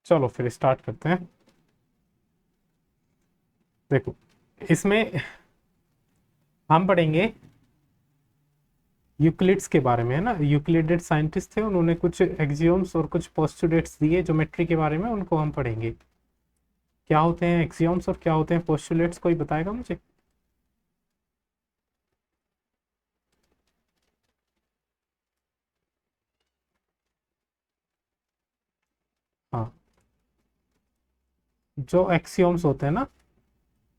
चलो फिर स्टार्ट करते हैं। देखो, इसमें हम पढ़ेंगे यूक्लिड्स के बारे में, है ना। यूक्लिडेड साइंटिस्ट थे, उन्होंने कुछ एक्सियोम्स और कुछ पोस्टुलेट्स दिए ज्योमेट्री के बारे में, उनको हम पढ़ेंगे। क्या होते हैं एक्सियोम्स और क्या होते हैं पोस्टुलेट्स, कोई बताएगा मुझे? हाँ, जो एक्सियोम्स होते हैं ना,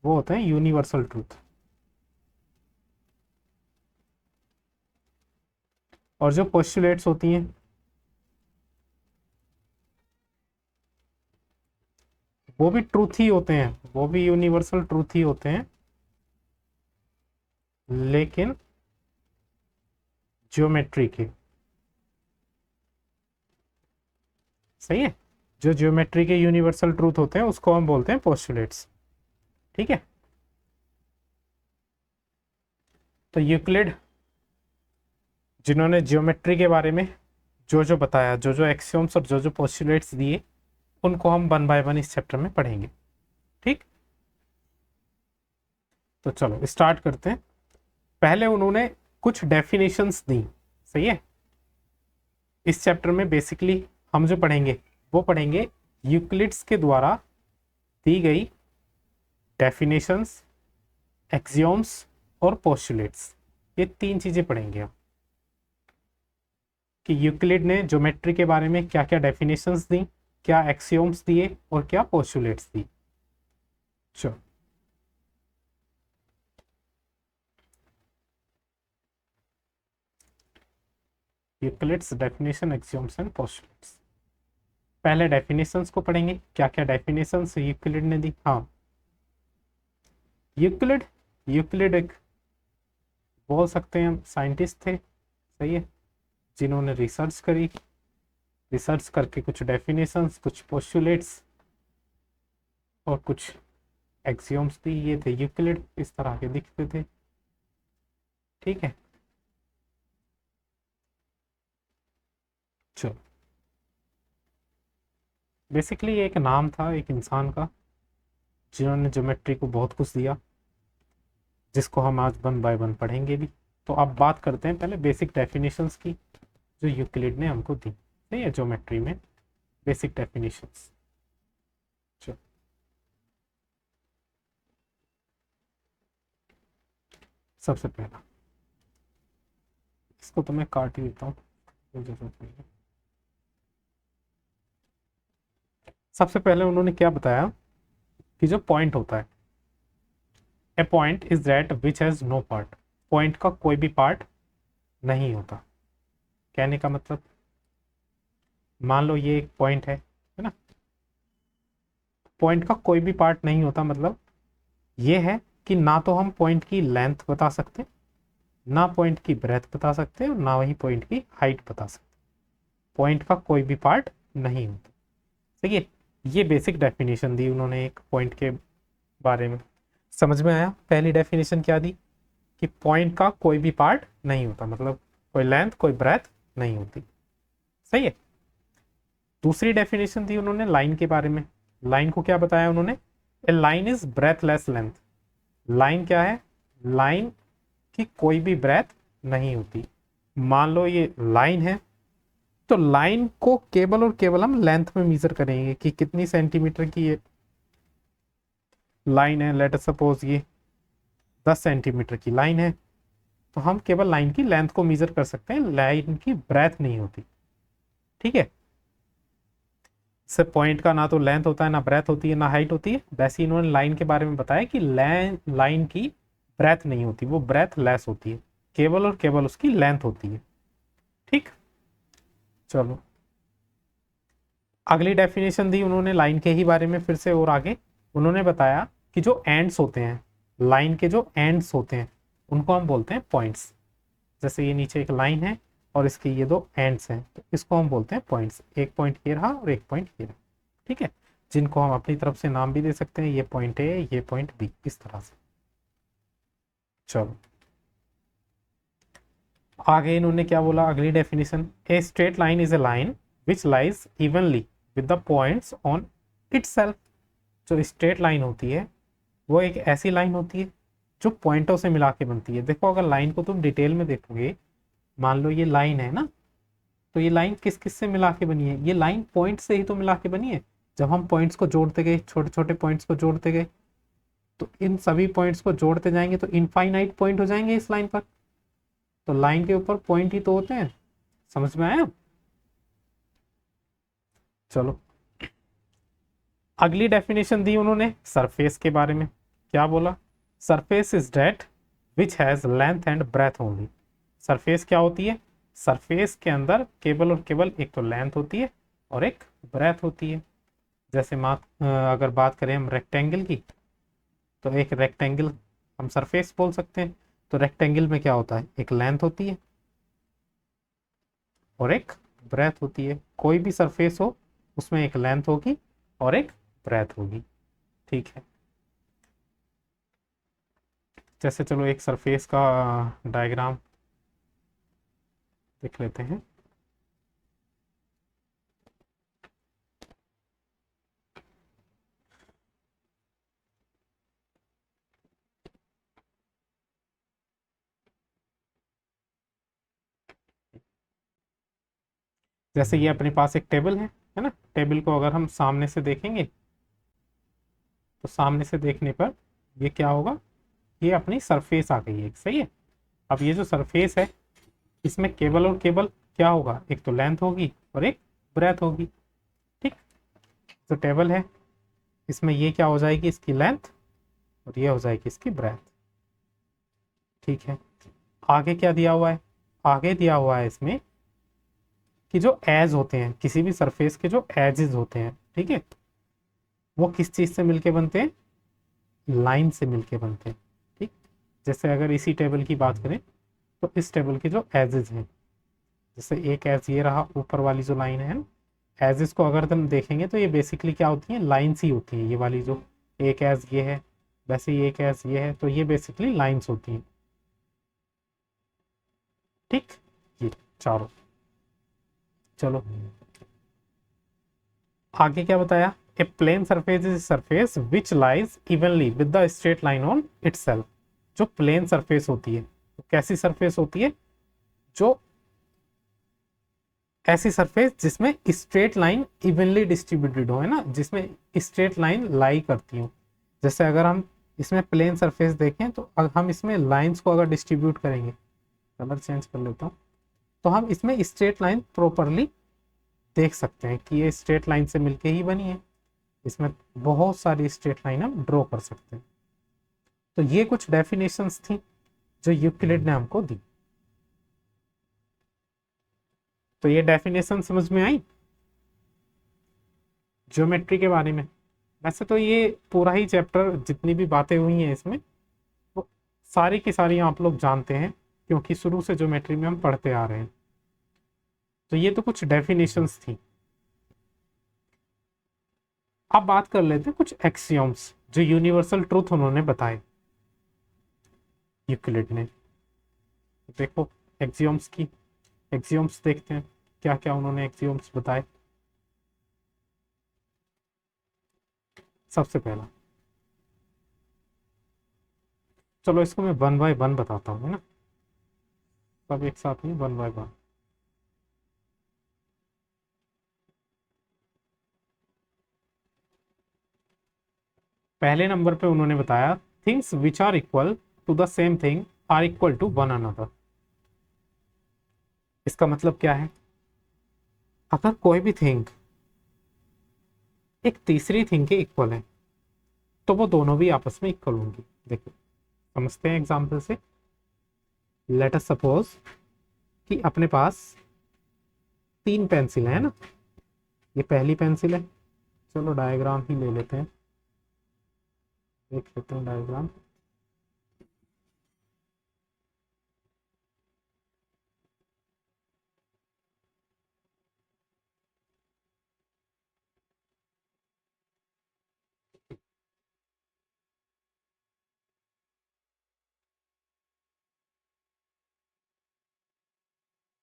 वो होते हैं यूनिवर्सल ट्रूथ। और जो पोस्टुलेट्स होती हैं, वो भी ट्रूथ ही होते हैं, वो भी यूनिवर्सल ट्रूथ ही होते हैं, लेकिन ज्योमेट्री के। सही है। जो ज्योमेट्री के यूनिवर्सल ट्रूथ होते हैं उसको हम बोलते हैं पोस्टुलेट्स। ठीक है। तो यूक्लिड, जिन्होंने ज्योमेट्री के बारे में जो जो बताया, जो जो एक्सियोम्स और जो जो पोस्टुलेट्स दिए, उनको हम वन बाय वन इस चैप्टर में पढ़ेंगे। ठीक। तो चलो स्टार्ट करते हैं। पहले उन्होंने कुछ डेफिनेशंस दी। सही है। इस चैप्टर में बेसिकली हम जो पढ़ेंगे वो पढ़ेंगे यूक्लिड्स के द्वारा दी गई डेफिनेशंस, एक्सियोम्स और पोस्टुलेट्स। ये तीन चीजें पढ़ेंगे हम, कि यूक्लिड ने ज्योमेट्री के बारे में क्या क्या डेफिनेशंस दी, क्या एक्सियोम्स दिए और क्या पोस्टुलेट्स दी। चलो, यूक्लिड्स डेफिनेशन, एक्सियोम्स एंड पोस्टुलेट्स। पहले डेफिनेशंस को पढ़ेंगे, क्या क्या डेफिनेशंस यूक्लिड ने दी। हाँ, यूक्लिड यूक्लिड एक, बोल सकते हैं हम, साइंटिस्ट थे। सही है। जिन्होंने रिसर्च करी, रिसर्च करके कुछ डेफिनेशंस, कुछ पोस्टुलेट्स और कुछ एक्सियोम्स दी। ये थे यूक्लिड, इस तरह के दिखते थे। ठीक है। चलो, बेसिकली ये एक नाम था एक इंसान का, जिन्होंने ज्योमेट्री को बहुत कुछ दिया, जिसको हम आज वन बाय वन पढ़ेंगे भी। तो अब बात करते हैं पहले बेसिक डेफिनेशंस की, जो यूक्लिड ने हमको दी। सही है। ज्योमेट्री में बेसिक डेफिनेशंस। चलो, सबसे पहला, इसको तो मैं काट ही देता हूँ, कोई जरूरत नहीं है। सबसे पहले उन्होंने क्या बताया कि जो पॉइंट होता है, a point is that which has no part. Point का कोई भी पार्ट नहीं होता। कहने का मतलब, मान लो ये एक पॉइंट है ना। पॉइंट का कोई भी पार्ट नहीं होता, मतलब ये है कि ना तो हम पॉइंट की लेंथ बता सकते, ना पॉइंट की ब्रेथ बता सकते और ना वही पॉइंट की हाइट बता सकते। पॉइंट का कोई भी पार्ट नहीं होता। सही है। ये बेसिक डेफिनेशन दी उन्होंने एक पॉइंट के बारे में। समझ में आया? पहली डेफिनेशन क्या दी, कि पॉइंट का कोई भी पार्ट नहीं होता, मतलब कोई लेंथ कोई ब्रेथ नहीं होती। सही है। दूसरी डेफिनेशन दी उन्होंने लाइन के बारे में। लाइन को क्या बताया उन्होंने, a line is breathless length. Line क्या है? लाइन की कोई भी ब्रेथ नहीं होती। मान लो ये लाइन है, तो लाइन को केवल और केवल हम लेंथ में मेजर करेंगे कि कितनी सेंटीमीटर की ये लाइन है। लेट अस सपोज ये 10 सेंटीमीटर की लाइन है, तो हम केवल लाइन की लेंथ को मेजर कर सकते हैं, लाइन की ब्रेथ नहीं होती। ठीक है। से पॉइंट का ना तो लेंथ होता है, ना ब्रेथ होती है, ना हाइट होती है। वैसे इन्होंने लाइन के बारे में बताया कि लाइन की ब्रेथ नहीं होती, वो ब्रेथ लेस होती है, केवल और केवल उसकी लेंथ होती है। ठीक। चलो, अगली डेफिनेशन दी उन्होंने लाइन के ही बारे में फिर से, और आगे उन्होंने बताया कि जो एंड्स होते हैं, लाइन के जो एंड्स होते हैं, उनको हम बोलते हैं पॉइंट्स। जैसे ये नीचे एक लाइन है और इसके ये दो एंड्स हैं, तो इसको हम बोलते हैं पॉइंट्स। एक पॉइंट ये रहा और एक पॉइंट ये रहा। ठीक है। जिनको हम अपनी तरफ से नाम भी दे सकते हैं, ये पॉइंट ए, ये पॉइंट बी, इस तरह से। चलो, आगे इन्होंने क्या बोला, अगली definition, a straight line is a line which lies evenly with the points on itself. जो स्ट्रेट लाइन होती है वो एक ऐसी लाइन होती है जो पॉइंटों से मिला के बनती है। देखो अगर लाइन को तुम डिटेल में देखोगे, मान लो ये लाइन है ना, तो ये लाइन किस किस से मिला के बनी है? ये लाइन पॉइंट से ही तो मिला के बनी है। जब हम पॉइंट्स को जोड़ते गए, छोटे छोटे पॉइंट्स को जोड़ते गए, तो इन सभी पॉइंट्स को जोड़ते जाएंगे तो इनफाइनाइट पॉइंट हो जाएंगे इस लाइन पर। तो लाइन के ऊपर पॉइंट ही तो होते हैं। समझ में आया? चलो, अगली डेफिनेशन दी उन्होंने सरफेस के बारे में। क्या बोला? Surface is that which has length and breadth only. Surface क्या होती है? सरफेस के अंदर केवल और केवल एक तो लेंथ होती है और एक ब्रेथ होती है। जैसे अगर बात करें हम रेक्टेंगल की, तो एक रेक्टेंगल हम सरफेस बोल सकते हैं। तो रेक्टेंगल में क्या होता है? एक लेंथ होती है और एक ब्रेथ होती है। कोई भी सरफेस हो उसमें एक लेंथ होगी और एक ब्रेथ होगी। ठीक है, जैसे चलो एक सरफेस का डायग्राम देख लेते हैं। जैसे ये अपने पास एक टेबल है ना। टेबल को अगर हम सामने से देखेंगे, तो सामने से देखने पर ये क्या होगा? ये अपनी सरफेस आ गई है, सही है। अब ये जो सरफेस है, इसमें केबल और केबल क्या होगा? एक तो लेंथ होगी और एक ब्रेथ होगी। ठीक, तो टेबल है, इसमें ये क्या हो जाएगी? इसकी लेंथ, और ये हो जाएगी इसकी ब्रेथ। ठीक है, आगे क्या दिया हुआ है? आगे दिया हुआ है इसमें कि जो एज होते हैं किसी भी सरफेस के, जो एजेस होते हैं, ठीक है, वो किस चीज से मिलके बनते हैं? लाइन से मिलके बनते हैं। ठीक, जैसे अगर इसी टेबल की बात करें, तो इस टेबल के जो एजेस हैं, जैसे एक एज ये रहा, ऊपर वाली जो लाइन है, एजेस को अगर तुम देखेंगे तो ये बेसिकली क्या होती है? लाइन्स ही होती हैं। ये वाली जो एक एज ये है, वैसे ही एक एज ये है, तो ये बेसिकली लाइन्स होती हैं। ठीक, ये चारों। चलो, आगे क्या बताया? A plane surface is surface which lies evenly with the straight line on itself. जो प्लेन सरफेस होती है, तो कैसी सरफेस होती है? जो ऐसी सरफेस जिसमें स्ट्रेट लाइन इवनली डिस्ट्रीब्यूटेड हो, है ना, जिसमें स्ट्रेट लाइन लाई करती हो। जैसे अगर हम इसमें प्लेन सरफेस देखें, तो हम इसमें लाइंस को अगर डिस्ट्रीब्यूट करेंगे, कलर चेंज कर लेता हूँ, तो हम इसमें स्ट्रेट लाइन प्रॉपरली देख सकते हैं कि ये स्ट्रेट लाइन से मिलके ही बनी है। इसमें बहुत सारी स्ट्रेट लाइन हम ड्रॉ कर सकते हैं। तो ये कुछ डेफिनेशंस थी जो यूक्लिड ने हमको दी। तो ये डेफिनेशन समझ में आई ज्योमेट्री के बारे में। वैसे तो ये पूरा ही चैप्टर, जितनी भी बातें हुई हैं इसमें, वो सारी की सारी आप लोग जानते हैं, क्योंकि शुरू से ज्योमेट्री में हम पढ़ते आ रहे हैं। तो ये तो कुछ डेफिनेशंस थी। अब बात कर लेते हैं कुछ एक्सियोम्स जो यूनिवर्सल ट्रूथ उन्होंने बताए यूक्लिड ने। देखो एक्सियोम्स की, एक्सियोम्स देखते हैं क्या क्या उन्होंने एक्सियोम्स बताए। सबसे पहला, चलो इसको मैं वन बाय वन बताता हूँ, है ना, सब एक साथ में वन बाय वन। पहले नंबर पे उन्होंने बताया things which are equal to the same thing are equal to one another. इसका मतलब क्या है? अगर कोई भी थिंग एक तीसरी थिंग के इक्वल है, तो वो दोनों भी आपस में इक्वल होंगी। देखो समझते हैं एग्जाम्पल से। लेट अस सपोज कि अपने पास तीन पेंसिल है ना। ये पहली पेंसिल है, चलो डायग्राम ही ले लेते हैं, देख लेते हैं डायग्राम।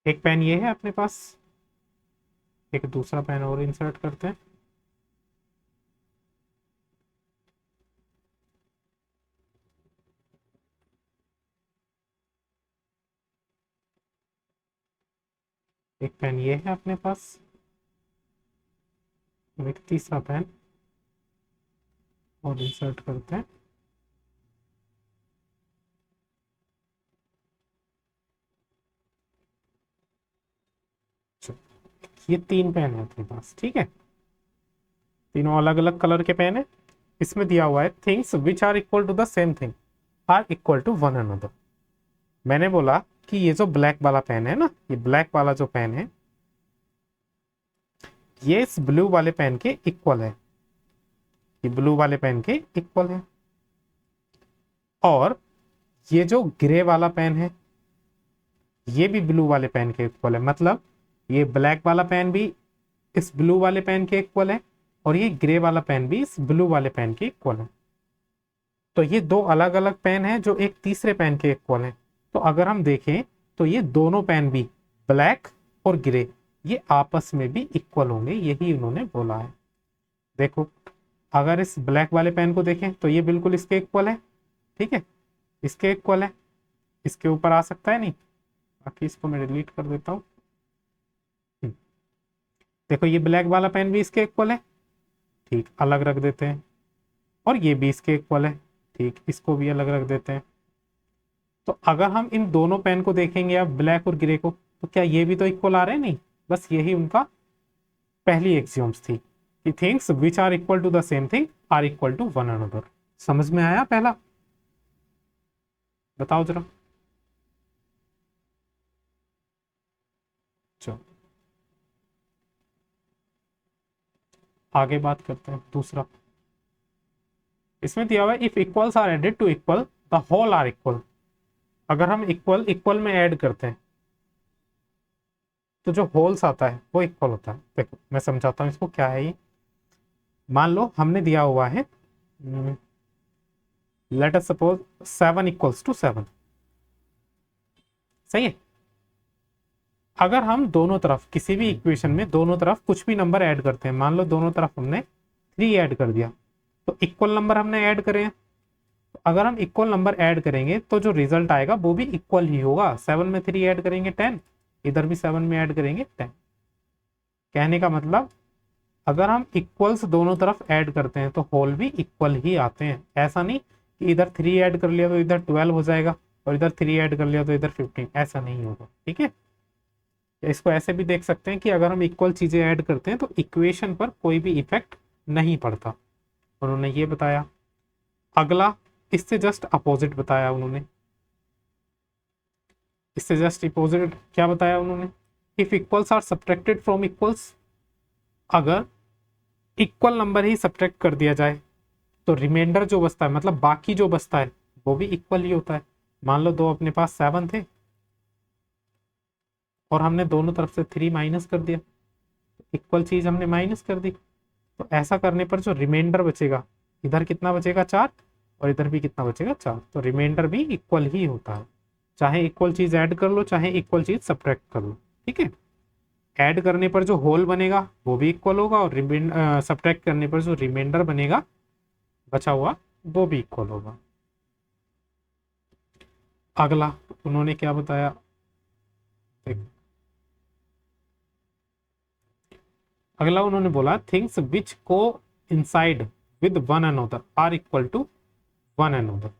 एक पेन ये है अपने पास, एक दूसरा पेन और इंसर्ट करते हैं। एक पेन ये है अपने पास, और एक तीसरा पेन और इंसर्ट करते हैं। ये 3 पेन है अपने पास, ठीक है, तीनों अलग अलग कलर के पेन है। इसमें दिया हुआ है things which are equal to the same thing are equal to one another. मैंने बोला कि ये जो ब्लैक वाला पेन है ना, ये ब्लैक वाला जो पेन है ये इस ब्लू वाले पेन के इक्वल है, ये ब्लू वाले पेन के इक्वल है। और ये जो ग्रे वाला पेन है ये भी ब्लू वाले पेन के इक्वल है, मतलब ये ब्लैक वाला पेन भी इस ब्लू वाले पेन के इक्वल है और ये ग्रे वाला पेन भी इस ब्लू वाले पेन के इक्वल है। तो ये दो अलग अलग पेन है जो एक तीसरे पेन के इक्वल है। तो अगर हम देखें तो ये दोनों पेन भी ब्लैक और ग्रे ये आपस में भी इक्वल होंगे, यही उन्होंने बोला है। देखो अगर इस ब्लैक वाले पेन को देखें तो ये बिल्कुल इसके इक्वल है, ठीक है, इसके इक्वल है, इसके ऊपर आ सकता है नहीं, बाकी इसको मैं डिलीट कर देता हूँ। देखो ये ब्लैक वाला पेन भी इसके इक्वल है, ठीक, अलग रख देते हैं, और ये भी इसके इक्वल है, ठीक, इसको भी अलग रख देते हैं। तो अगर हम इन दोनों पेन को देखेंगे अब ब्लैक और ग्रे को, तो क्या ये भी तो इक्वल आ रहे हैं? नहीं, बस यही उनका पहली एक्सियोम्स थी कि things which are equal to the same thing are equal to one another. समझ में आया पहला? बताओ जरा। चलो आगे बात करते हैं दूसरा। इसमें दिया हुआ है if equals are added to equal the whole are equal. अगर हम इक्वल इक्वल में ऐड करते हैं तो जो होल्स आता है वो इक्वल होता है। देखो मैं समझाता हूँ इसको, क्या है ये। मान लो हमने दिया हुआ है let us suppose 7 equals to 7, सही है। अगर हम दोनों तरफ किसी भी इक्वेशन में दोनों तरफ कुछ भी नंबर ऐड करते हैं, मान लो दोनों तरफ हमने 3 ऐड कर दिया, तो इक्वल नंबर हमने ऐड करे हैं, तो अगर हम इक्वल नंबर ऐड करेंगे तो जो रिजल्ट आएगा वो भी इक्वल ही होगा। 7 में 3 ऐड करेंगे 10, इधर भी 7 में ऐड करेंगे 10। कहने का मतलब अगर हम इक्वल्स दोनों तरफ ऐड करते हैं तो होल भी इक्वल ही आते हैं। ऐसा नहीं कि इधर 3 ऐड कर लिया तो इधर 12 हो जाएगा और इधर 3 ऐड कर लिया तो इधर 15, ऐसा नहीं होगा, ठीक है। इसको ऐसे भी देख सकते हैं कि अगर हम इक्वल चीजें ऐड करते हैं तो इक्वेशन पर कोई भी इफेक्ट नहीं पड़ता, उन्होंने ये बताया। अगला इससे जस्ट अपोजिट बताया उन्होंने, इससे जस्ट अपोजिट क्या बताया उन्होंने, if equals are subtracted from equals. अगर इक्वल नंबर ही सब्ट्रैक्ट कर दिया जाए तो रिमाइंडर जो बचता है, मतलब बाकी जो बचता है वो भी इक्वल ही होता है। मान लो दो अपने पास 7 थे और हमने दोनों तरफ से 3 माइनस कर दिया, इक्वल चीज हमने माइनस कर दी, तो ऐसा करने पर जो रिमाइंडर बचेगा, इधर कितना बचेगा 4 और इधर भी कितना बचेगा 4, तो रिमाइंडर भी इक्वल ही होता है। चाहे इक्वल चीज ऐड कर लो चाहे इक्वल चीज सब्ट्रैक्ट कर लो, ठीक है। ऐड करने पर जो होल बनेगा वो भी इक्वल होगा और सब्ट्रैक्ट करने पर जो रिमाइंडर बनेगा बचा हुआ वो भी इक्वल होगा। अगला उन्होंने क्या बताया, देखो अगला उन्होंने बोला things which coincide with one another are equal to one another.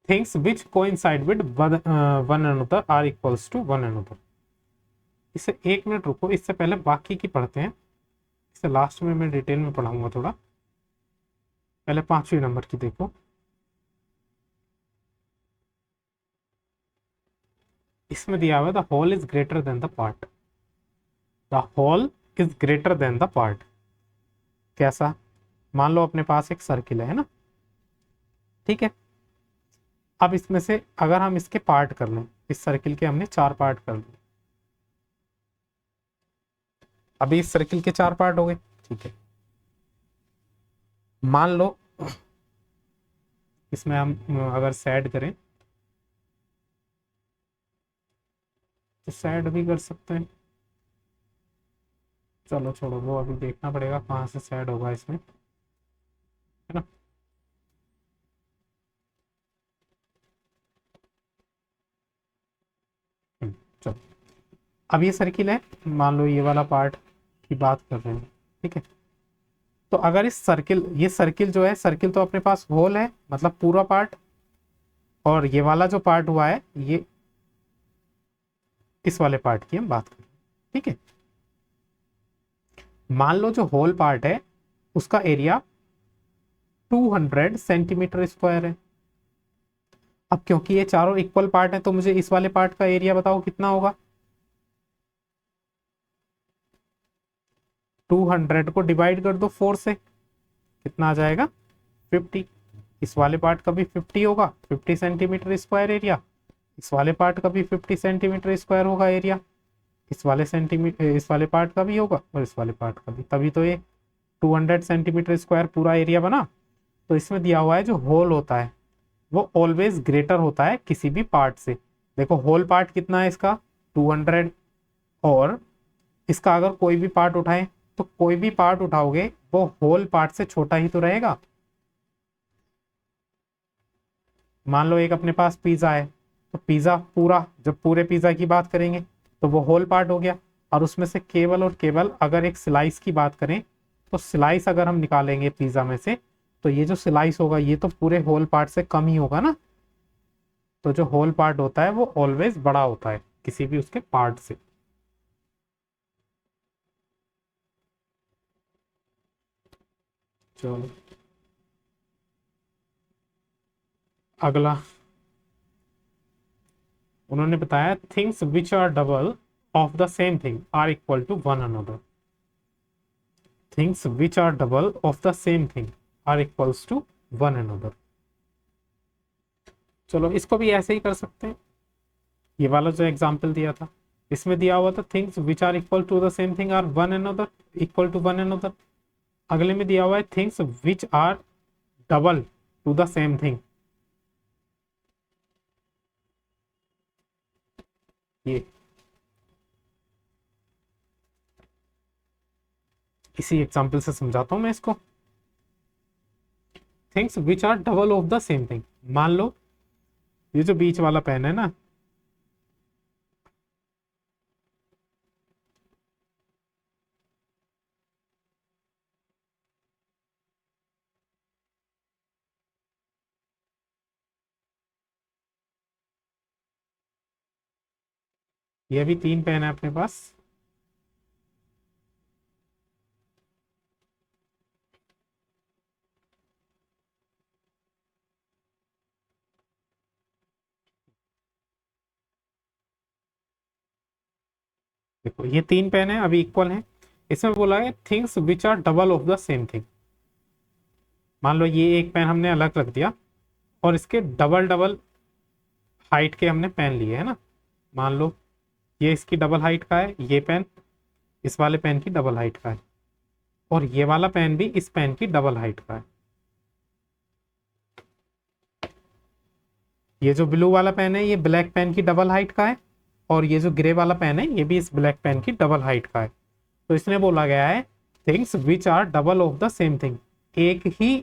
Things which coincide with one another are equals to one another. इसे 1 मिनट रुको, इससे पहले बाकी की पढ़ते हैं, इसे लास्ट में मैं डिटेल में पढ़ाऊंगा थोड़ा। पहले 5वें नंबर की देखो, इसमें दिया हुआ the whole is greater than the part. The whole is greater than the part. कैसा? मान लो अपने पास एक सर्किल है ना, ठीक है। अब इसमें से अगर हम इसके पार्ट कर लें, इस सर्किल के हमने 4 पार्ट कर लिए, अभी इस सर्किल के 4 पार्ट हो गए, ठीक है। मान लो इसमें हम अगर सेड करें सेड भी कर सकते हैं। चलो छोड़ो, वो अभी देखना पड़ेगा कहाँ से सेड होगा इसमें, है ना। चलो, अब ये सर्किल है, मान लो ये वाला पार्ट की बात कर रहे हैं, ठीक है। तो अगर इस सर्किल, ये सर्किल जो है, सर्किल तो अपने पास होल है, मतलब पूरा पार्ट, और ये वाला जो पार्ट हुआ है ये इस वाले पार्ट की हम बात करें, ठीक है। मान लो जो होल पार्ट है उसका एरिया 200 सेंटीमीटर स्क्वायर है। अब क्योंकि ये चारों इक्वल पार्ट है तो मुझे इस वाले पार्ट का एरिया बताओ कितना होगा। 200 को डिवाइड कर दो 4 से, कितना आ जाएगा 50। इस वाले पार्ट का भी 50 होगा, 50 सेंटीमीटर स्क्वायर एरिया। इस वाले पार्ट का भी 50 सेंटीमीटर स्क्वायर होगा एरिया। इस वाले पार्ट का भी होगा और इस वाले पार्ट का भी, तभी तो ये 200 सेंटीमीटर स्क्वायर पूरा एरिया बना। तो इसमें दिया हुआ है जो होल होता है वो ऑलवेज ग्रेटर होता है किसी भी पार्ट से। देखो होल पार्ट कितना है इसका 200, और इसका अगर कोई भी पार्ट उठाएं तो कोई भी पार्ट उठाओगे वो होल पार्ट से छोटा ही तो रहेगा। मान लो एक अपने पास पिज्जा है, तो पिज्जा पूरा, जब पूरे पिज्जा की बात करेंगे तो वो होल पार्ट हो गया। और उसमें से केवल और केवल अगर एक स्लाइस की बात करें तो स्लाइस अगर हम निकालेंगे पिज्जा में से, तो ये जो स्लाइस होगा ये तो पूरे होल पार्ट से कम ही होगा ना। तो जो होल पार्ट होता है वो ऑलवेज बड़ा होता है किसी भी उसके पार्ट से। चलो अगला, उन्होंने बताया things which are double of the same thing are equal to one another. Things which are double of the same thing are equals to one another. चलो इसको भी ऐसे ही कर सकते हैं। ये वाला जो एग्जांपल दिया था इसमें दिया हुआ था things which are equal to the same thing are one another, equal to one another. अगले में दिया हुआ है things which are double to the same thing. ये इसी एग्जांपल से समझाता हूं मैं इसको। Things which are double of the same thing, मान लो ये जो बीच वाला पेन है ना, ये भी 3 पेन है अपने पास। देखो ये 3 पेन है अभी इक्वल है। इसमें बोला है things which are double of the same thing. मान लो ये एक पेन हमने अलग रख दिया और इसके डबल डबल हाइट के हमने पेन लिए है ना। मान लो ये इसकी डबल हाइट का है, ये पेन इस वाले पेन की डबल हाइट का है, और ये वाला पेन भी इस पेन की डबल हाइट का है। ये जो ब्लू वाला पेन है ये ब्लैक पेन की डबल हाइट का है, और ये जो ग्रे वाला पेन है ये भी इस ब्लैक पेन की डबल हाइट का है। तो इसने बोला गया है things which are double of the same thing. एक ही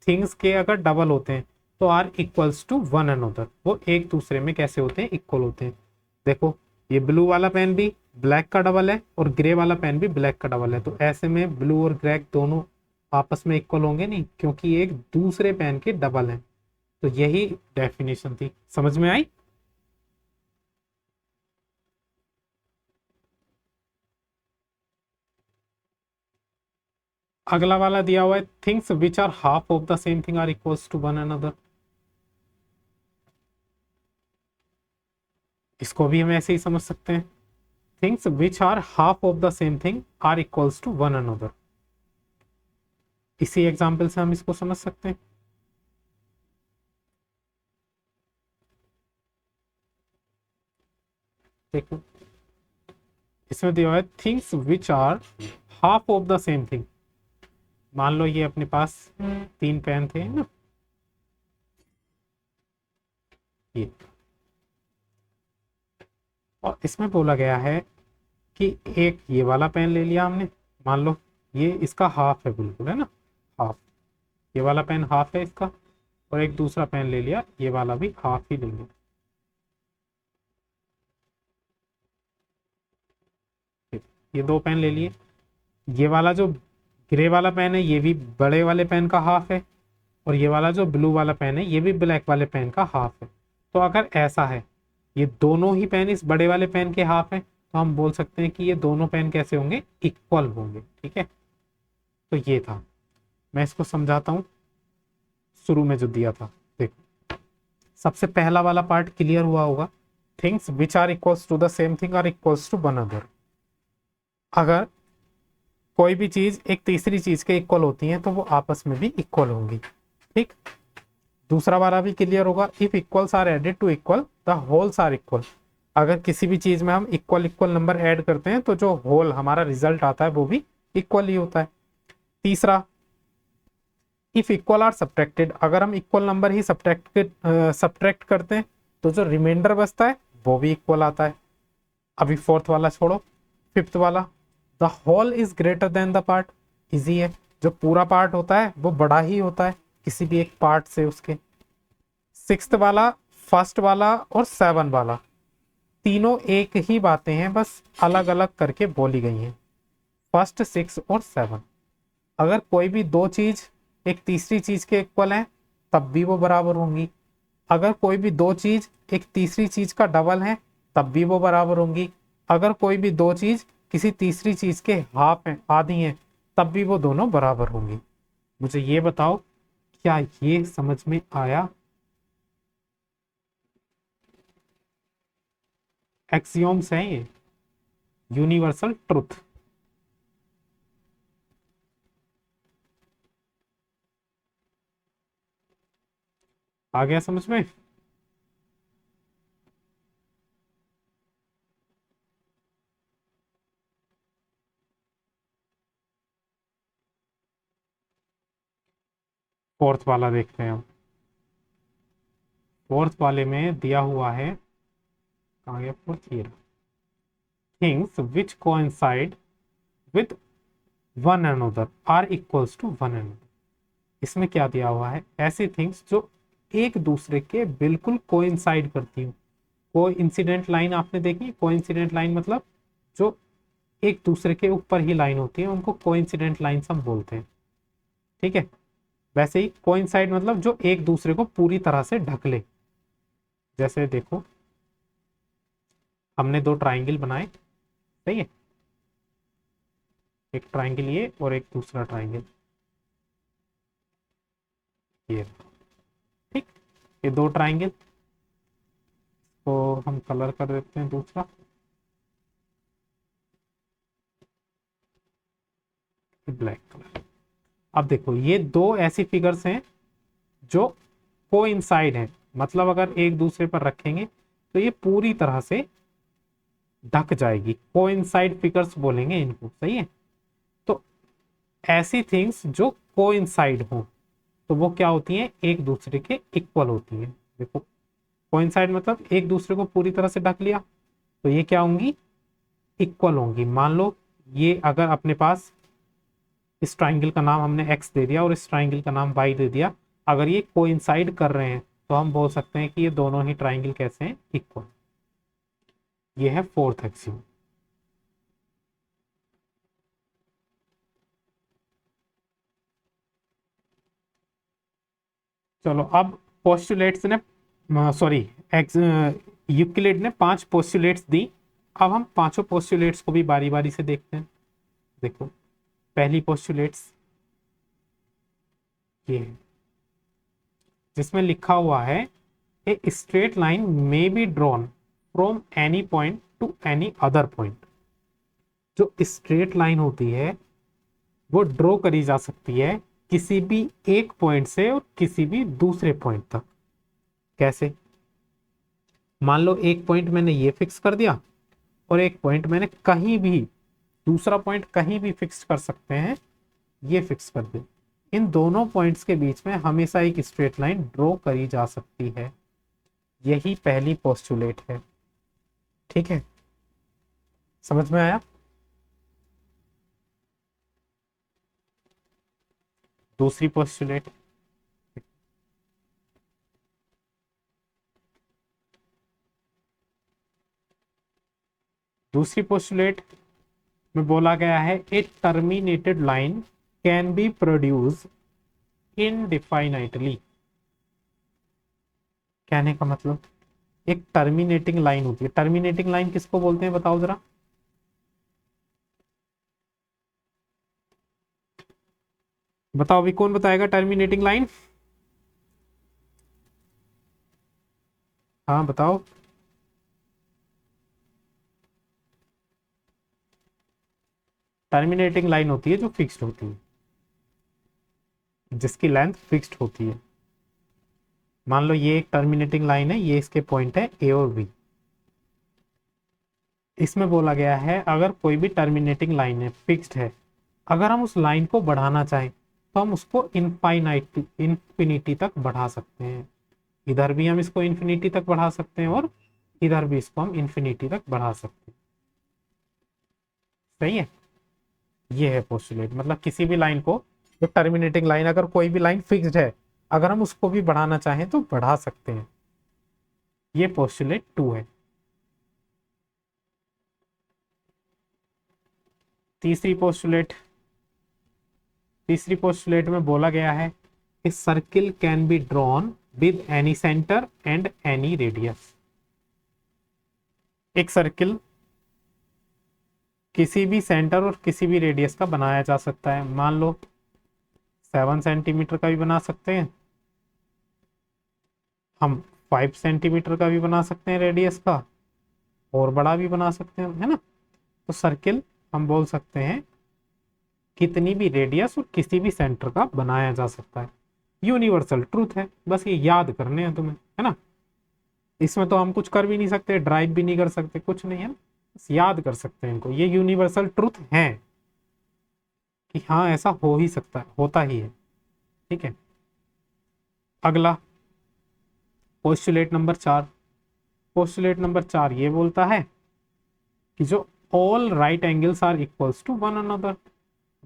थिंग्स के अगर डबल होते हैं तो are equals to one another, वो एक दूसरे में कैसे होते हैं, इक्वल होते हैं। देखो ये ब्लू वाला पेन भी ब्लैक का डबल है और ग्रे वाला पेन भी ब्लैक का डबल है, तो ऐसे में ब्लू और ग्रे दोनों आपस में इक्वल होंगे नहीं, क्योंकि एक दूसरे पेन के डबल हैं। तो यही डेफिनेशन थी, समझ में आई। अगला वाला दिया हुआ है things which are half of the same thing are equals to one another. इसको भी हम ऐसे ही समझ सकते हैं, things which are half of the same thing are equals to one another. इसी एग्जाम्पल से हम इसको समझ सकते हैं। देखो इसमें दिया हुआ है things which are half of the same thing. मान लो ये अपने पास 3 पेन थे ना, ये, और इसमें बोला गया है कि एक ये वाला पेन ले लिया हमने, मान लो ये इसका हाफ है, बिल्कुल है ना, हाफ, ये वाला पेन हाफ है इसका, और एक दूसरा पेन ले लिया, ये वाला भी हाफ ही लेंगे। ये दो पेन ले लिए, ये वाला जो ग्रे वाला पेन है ये भी बड़े वाले पेन का हाफ है, और ये वाला जो ब्लू वाला पेन है ये भी ब्लैक वाले पेन का हाफ है। तो अगर ऐसा है, ये दोनों ही पेन इस बड़े वाले पेन के हाफ है, तो हम बोल सकते हैं कि ये दोनों पेन कैसे होंगे, इक्वल होंगे। ठीक है, तो ये था, मैं इसको समझाता हूं, शुरू में जो दिया था। देखो, सबसे पहला वाला पार्ट क्लियर हुआ होगा, things which are equals to the same thing are equals to one other. अगर कोई भी चीज एक तीसरी चीज के इक्वल होती है तो वो आपस में भी इक्वल होंगी। ठीक, दूसरा वाला भी क्लियर होगा, if equals are added to equal the wholes are equal. अगर किसी भी चीज में हम इक्वल इक्वल नंबर ऐड करते हैं तो जो होल हमारा रिजल्ट आता है वो भी इक्वल ही होता है। तीसरा, इफ इक्वल आर सब्ट्रैक्टेड, अगर हम इक्वल नंबर ही सब्ट्रैक्ट करते हैं तो जो रिमाइंडर बचता है वो भी इक्वल आता है। अभी फोर्थ वाला छोड़ो, फिफ्थ वाला, the whole is greater than the part. Easy है, जो पूरा पार्ट होता है वो बड़ा ही होता है किसी भी एक पार्ट से उसके। सिक्स्थ वाला, फर्स्ट वाला और सेवन वाला, तीनों एक ही बातें हैं, बस अलग अलग करके बोली गई हैं, फर्स्ट, सिक्स और सेवन। अगर कोई भी दो चीज एक तीसरी चीज के इक्वल है तब भी वो बराबर होंगी। अगर कोई भी दो चीज एक तीसरी चीज का डबल है तब भी वो बराबर होंगी। अगर कोई भी दो चीज किसी तीसरी चीज के हाफ है, आधी हैं, तब भी वो दोनों बराबर होंगी। मुझे ये बताओ, क्या ये समझ में आया? एक्सियोम्स हैं ये, यूनिवर्सल ट्रुथ। आ गया समझ में? फोर्थ वाला देखते हैं हम। फोर्थ वाले में दिया हुआ है, कहाँ गया फोर्थ, ये things which coincide with one another are equals to one another. इसमें क्या दिया हुआ है, ऐसी थिंग्स जो एक दूसरे के बिल्कुल कोइंसाइड करती हूँ। कोइंसिडेंट लाइन आपने देखी, कोइंसिडेंट लाइन मतलब जो एक दूसरे के ऊपर ही लाइन होती है उनको कोइंसिडेंट लाइन्स हम बोलते हैं। ठीक है, वैसे ही कोइंसाइड मतलब जो एक दूसरे को पूरी तरह से ढक ले। जैसे देखो, हमने दो ट्राइंगल बनाए, सही है, एक ट्राइंगल ये और एक दूसरा ट्राइंगल ये। ठीक, ये दो ट्राइंगल को हम कलर कर देते हैं दूसरा, ब्लैक कलर। अब देखो, ये दो ऐसी फिगर्स हैं जो कोइंसाइड हैं, मतलब अगर एक दूसरे पर रखेंगे तो ये पूरी तरह से ढक जाएगी, कोइंसाइड फिगर्स बोलेंगे इनको, सही है। तो ऐसी थिंग्स जो कोइंसाइड हो तो वो क्या होती हैं, एक दूसरे के इक्वल होती हैं। देखो, कोइंसाइड मतलब एक दूसरे को पूरी तरह से ढक लिया, तो ये क्या होंगी, इक्वल होंगी। मान लो ये अगर अपने पास इस ट्राइंगल का नाम हमने एक्स दे दिया और इस ट्राइंगल का नाम वाई दे दिया, अगर ये कोइंसाइड कर रहे हैं तो हम बोल सकते हैं कि ये दोनों ही ट्राइंगल कैसे हैं, इक्वल। ये है फोर्थ एक्सियोम। चलो, अब पोस्टुलेट्स ने, सॉरी, यूक्लिड ने 5 पोस्टुलेट्स दी। अब हम पांचों पोस्टुलेट्स को भी बारी बारी से देखते हैं। देखो, पहली पोस्टुलेट्स ये है, जिसमें लिखा हुआ है a straight line may be drawn from any point two any other point. जो स्ट्रेट लाइन होती है वो ड्रॉ करी जा सकती है किसी भी एक पॉइंट से और किसी भी दूसरे पॉइंट तक। कैसे? मान लो एक पॉइंट मैंने ये फिक्स कर दिया और एक पॉइंट मैंने कहीं भी, दूसरा पॉइंट कहीं भी फिक्स कर सकते हैं, ये फिक्स कर दे। इन दोनों पॉइंट्स के बीच में हमेशा एक स्ट्रेट लाइन ड्रॉ करी जा सकती है। यही पहली पोस्टुलेट है। ठीक है, समझ में आया? दूसरी पोस्टुलेट, दूसरी पोस्टुलेट में बोला गया है a terminated line can be produced indefinitely. कहने का मतलब एक टर्मिनेटिंग लाइन होती है। टर्मिनेटिंग लाइन किसको बोलते हैं बताओ जरा? बताओ भी, कौन बताएगा टर्मिनेटिंग लाइन? हाँ बताओ। टर्मिनेटिंग लाइन होती है जो फिक्स्ड होती है, जिसकी लेंथ फिक्स्ड होती है। मान लो ये एक टर्मिनेटिंग लाइन है, ये इसके पॉइंट है ए और बी। इसमें बोला गया है अगर कोई भी टर्मिनेटिंग लाइन है, फिक्स्ड है, अगर हम उस लाइन को बढ़ाना चाहें तो हम उसको इन्फिनिटी तक बढ़ा सकते हैं। इधर भी हम इसको इन्फिनिटी तक बढ़ा सकते हैं और इधर भी इसको हम इन्फिनिटी तक बढ़ा सकते हैं। सही है? ये है पोस्टुलेट, मतलब किसी भी लाइन को, जो टर्मिनेटिंग लाइन, अगर कोई भी लाइन फिक्स्ड है, अगर हम उसको भी बढ़ाना चाहें तो बढ़ा सकते हैं। ये पोस्टुलेट 2 है। तीसरी पोस्टुलेट, तीसरी पोस्टुलेट में बोला गया है कि circle can be drawn with any centre and any radius. एक सर्किल किसी भी सेंटर और किसी भी रेडियस का बनाया जा सकता है। मान लो 7 सेंटीमीटर का भी बना सकते हैं हम, 5 सेंटीमीटर का भी बना सकते हैं रेडियस का, और बड़ा भी बना सकते हैं, है ना? तो सर्किल हम बोल सकते हैं कितनी भी रेडियस और किसी भी सेंटर का बनाया जा सकता है। यूनिवर्सल ट्रूथ है, बस ये याद करने हैं तुम्हें, है ना? इसमें तो हम कुछ कर भी नहीं सकते, ड्राइव भी नहीं कर सकते, कुछ नहीं है, बस याद कर सकते हैं इनको। ये यूनिवर्सल ट्रूथ है कि हाँ ऐसा हो ही सकता है, होता ही है। ठीक है, अगला पोस्टुलेट नंबर 4। पोस्टुलेट नंबर 4 ये बोलता है कि जो all right angles are equals to one another.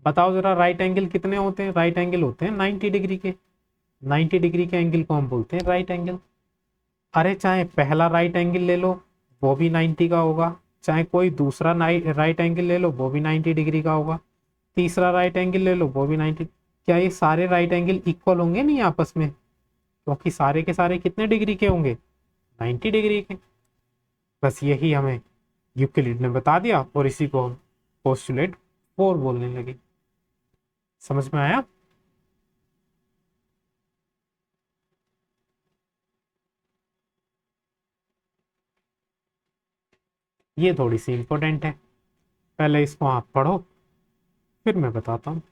बताओ जरा, राइट एंगल कितने होते हैं? राइट एंगल होते हैं 90 डिग्री के। 90 डिग्री के एंगल को हम बोलते हैं राइट एंगल। अरे चाहे पहला राइट एंगल ले लो, वो भी 90 का होगा। चाहे कोई दूसरा राइट एंगल ले लो, वो भी 90 डिग्री का होगा। तीसरा राइट एंगल ले लो, वो भी 90। क्या ये सारे राइट एंगल इक्वल होंगे? नहीं आपस में, क्योंकि सारे के सारे कितने डिग्री के होंगे? 90 डिग्री के। बस यही हमें यूक्लिड ने बता दिया और इसी को हम पोस्टुलेट 4 बोलने लगे। समझ में आया? ये थोड़ी सी इंपॉर्टेंट है, पहले इसको आप पढ़ो, फिर मैं बताता हूँ।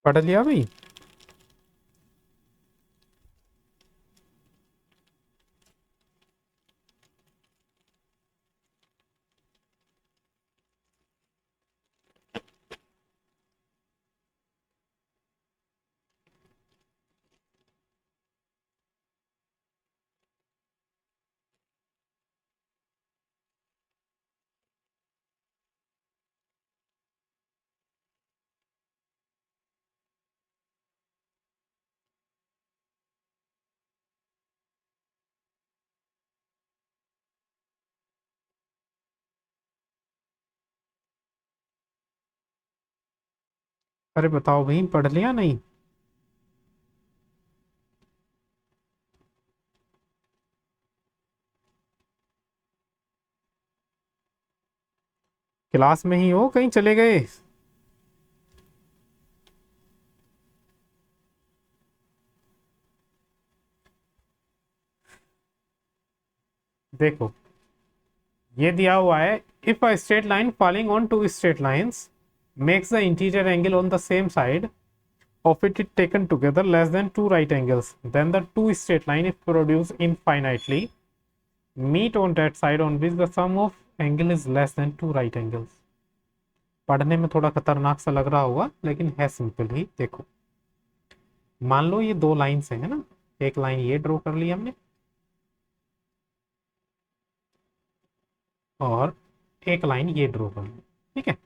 पढ़ लिया भाई? अरे बताओ भाई, पढ़ लिया नहीं? क्लास में ही हो, कहीं चले गए? देखो ये दिया हुआ है, if a straight line falling on two straight lines makes the interior angle on the same side of it is taken together less than two right angles, then the two straight line if produced infinitely meet on that side on which the sum of angle is less than two right angles. पढ़ने में थोड़ा खतरनाक सा लग रहा होगा लेकिन है सिंपल ही। देखो मान लो ये दो लाइन से है ना, एक लाइन ये ड्रॉ कर ली हमने और एक लाइन ये ड्रॉ कर ली, ठीक है,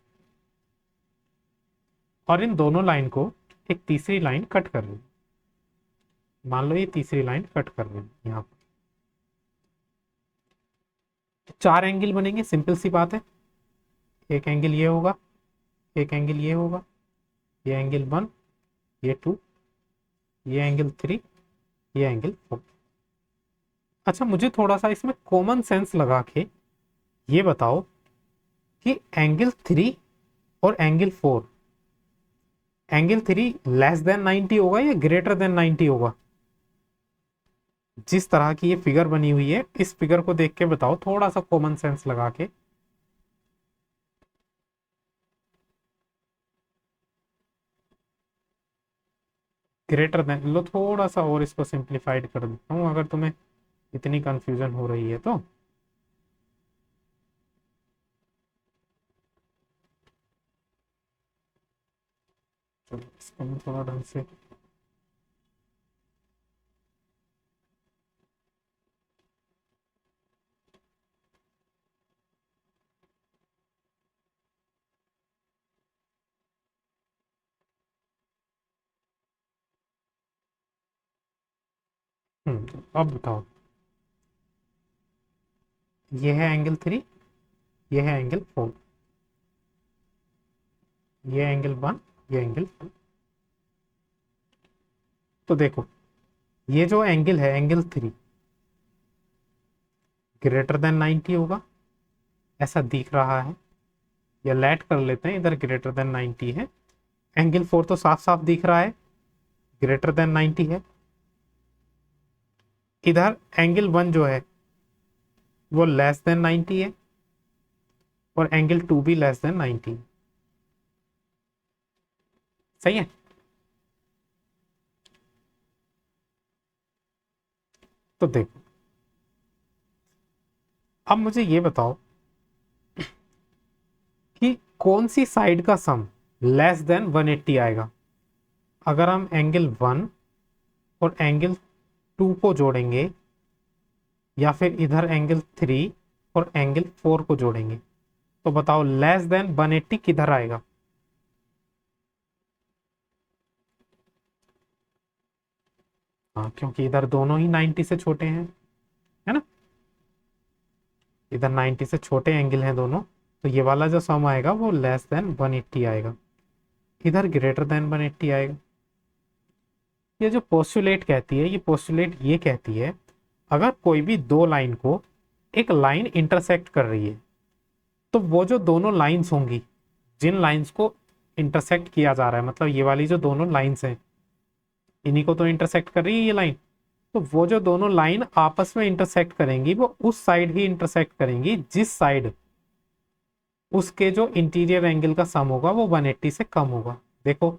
और इन दोनों लाइन को एक तीसरी लाइन कट कर ली। मान लो ये तीसरी लाइन कट कर रही है यहाँ पर, चार एंगल बनेंगे, सिंपल सी बात है। एक एंगल ये होगा, एक एंगल ये होगा, ये एंगल 1, ये 2, ये एंगल 3, ये एंगल 4। अच्छा मुझे थोड़ा सा इसमें कॉमन सेंस लगा के ये बताओ कि एंगल 3 और एंगल 4, एंगल 3 लेस देन 90 होगा या ग्रेटर देन 90 होगा? जिस तरह की ये फिगर बनी हुई है इस फिगर को देख के बताओ थोड़ा सा कॉमन सेंस लगा के। ग्रेटर देन लो, थोड़ा सा और इसको सिंप्लीफाइड कर देता हूँ अगर तुम्हें इतनी कंफ्यूजन हो रही है तो। चलो इसको मैं थोड़ा ढंग से अब बताओ, ये है एंगल 3, ये है एंगल 4, ये एंगल 1, ये एंगल 4। तो देखो ये जो एंगल है एंगल 3 ग्रेटर देन 90 होगा ऐसा दिख रहा है, या लेट कर लेते हैं इधर ग्रेटर देन 90 है। एंगल 4 तो साफ साफ दिख रहा है ग्रेटर देन 90 है। इधर एंगल 1 जो है वो लेस देन 90 है और एंगल 2 भी लेस देन 90। सही है। तो देखो अब मुझे ये बताओ कि कौन सी साइड का सम लेस देन 180 आएगा। अगर हम एंगल 1 और एंगल 2 को जोड़ेंगे या फिर इधर एंगल 3 और एंगल 4 को जोड़ेंगे तो बताओ लेस देन 180 किधर आएगा? हाँ क्योंकि इधर दोनों ही 90 से छोटे हैं, है ना, इधर 90 से छोटे एंगल हैं दोनों, तो ये वाला जो सम आएगा वो लेस देन 180 आएगा, इधर ग्रेटर देन 180 आएगा। ये जो पोस्टुलेट कहती है, ये पोस्टुलेट ये कहती है अगर कोई भी दो लाइन को एक लाइन इंटरसेक्ट कर रही है तो वो जो दोनों लाइंस होंगी, जिन लाइंस को इंटरसेक्ट किया जा रहा है, मतलब ये वाली जो दोनों लाइंस हैं इन्हीं को तो इंटरसेक्ट कर रही है ये लाइन, तो वो जो दोनों लाइन आपस में इंटरसेक्ट करेंगी वो उस साइड ही इंटरसेक्ट करेंगी जिस साइड उसके जो इंटीरियर एंगल का सम होगा वो 180 से कम होगा। देखो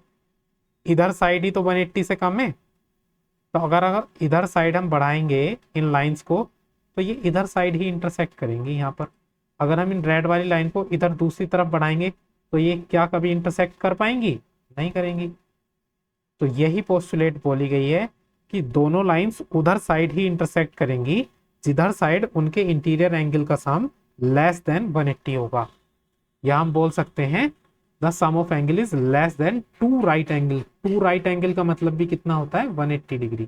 इधर साइड ही तो 180 से कम है, तो अगर अगर इधर साइड हम बढ़ाएंगे इन लाइंस को तो ये इधर साइड ही इंटरसेक्ट करेंगे यहाँ पर। अगर हम इन रेड वाली लाइन को इधर दूसरी तरफ बढ़ाएंगे तो ये क्या कभी इंटरसेक्ट कर पाएंगी? नहीं करेंगी। तो यही पोस्टुलेट बोली गई है कि दोनों लाइंस उधर साइड ही इंटरसेक्ट करेंगी जिधर साइड उनके इंटीरियर एंगल का सम लेस देन 180 होगा, या हम बोल सकते हैं the sum of angle is less than two right angle. Two right angle का मतलब भी कितना होता है? 180 डिग्री।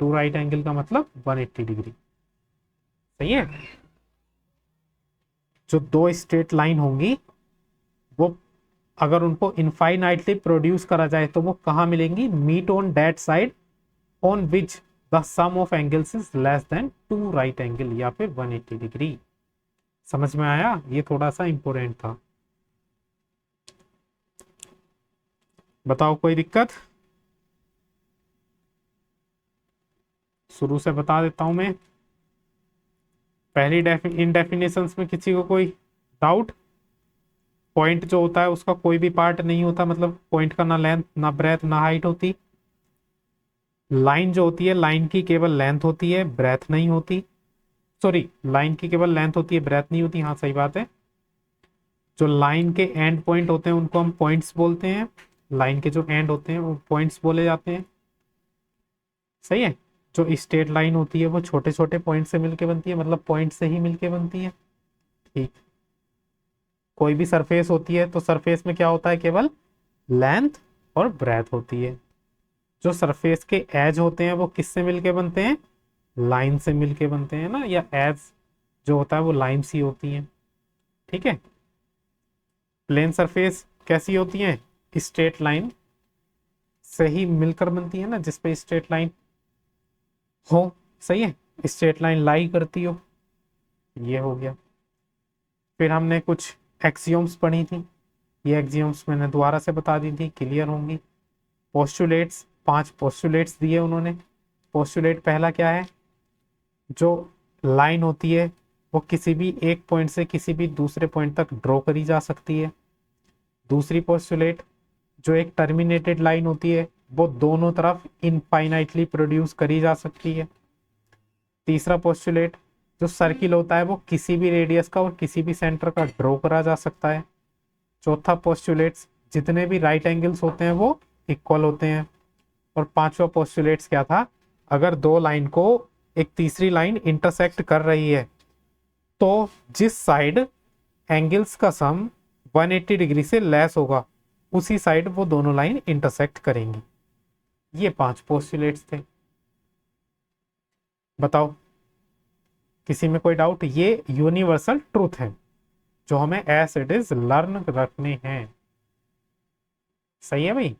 टू राइट एंगल का मतलब 180 डिग्री। सही है। जो दो स्ट्रेट लाइन होंगी वो अगर उनको इनफाइनाइटली प्रोड्यूस करा जाए तो वो कहाँ मिलेंगी? Meet on that side on which the sum of angles is less than two right angle या फिर 180 डिग्री। समझ में आया? ये थोड़ा सा इंपोर्टेंट था। बताओ कोई दिक्कत? शुरू से बता देता हूं मैं। पहली इन डेफिनेशंस में किसी को कोई डाउट? पॉइंट जो होता है उसका कोई भी पार्ट नहीं होता, मतलब पॉइंट का ना लेंथ ना ब्रेथ ना हाइट होती। लाइन जो होती है, लाइन की केवल लेंथ होती है, ब्रेथ नहीं होती। सॉरी, लाइन की केवल लेंथ होती है, ब्रेथ नहीं होती। हाँ सही बात है। जो लाइन के एंड पॉइंट होते हैं उनको हम पॉइंट्स बोलते हैं। लाइन के जो एंड होते हैं वो पॉइंट्स बोले जाते हैं। सही है। जो स्ट्रेट लाइन होती है वो छोटे छोटे पॉइंट से मिलके बनती है, मतलब पॉइंट से ही मिलके बनती है। ठीक। कोई भी सरफेस होती है तो सरफेस में क्या होता है, केवल लेंथ और ब्रेथ होती है। जो सरफेस के एज होते हैं वो किससे मिलके बनते हैं? लाइन से मिलके बनते हैं ना, या एज जो होता है वो लाइन सी होती है। ठीक है। प्लेन सरफेस कैसी होती है? स्ट्रेट लाइन से ही मिलकर बनती है ना, जिसपे स्ट्रेट लाइन हो। सही है। स्ट्रेट लाइन लाई करती हो। ये हो गया। फिर हमने कुछ एक्सियोम्स पढ़ी थी, ये एक्सियोम्स मैंने दोबारा से बता दी थी, क्लियर होंगी। पोस्टुलेट्स, 5 पोस्टुलेट्स दिए उन्होंने। पोस्टुलेट पहला क्या है? जो लाइन होती है वो किसी भी एक पॉइंट से किसी भी दूसरे पॉइंट तक ड्रॉ करी जा सकती है। दूसरी पोस्टुलेट, जो एक टर्मिनेटेड लाइन होती है वो दोनों तरफ इनफाइनाइटली प्रोड्यूस करी जा सकती है। तीसरा पोस्टुलेट, जो सर्किल होता है वो किसी भी रेडियस का और किसी भी सेंटर का ड्रॉ करा जा सकता है। चौथा पोस्टुलेट्स, जितने भी राइट एंगल्स होते हैं वो इक्वल होते हैं। और पांचवा पोस्टुलेट्स क्या था? अगर दो लाइन को एक तीसरी लाइन इंटरसेक्ट कर रही है तो जिस साइड एंगल्स का सम 180 डिग्री से लेस होगा उसी साइड वो दोनों लाइन इंटरसेक्ट करेंगी। ये 5 पोस्टुलेट्स थे। बताओ, किसी में कोई डाउट? ये यूनिवर्सल ट्रूथ है जो हमें एज इट इज लर्न रखने हैं। सही है भाई।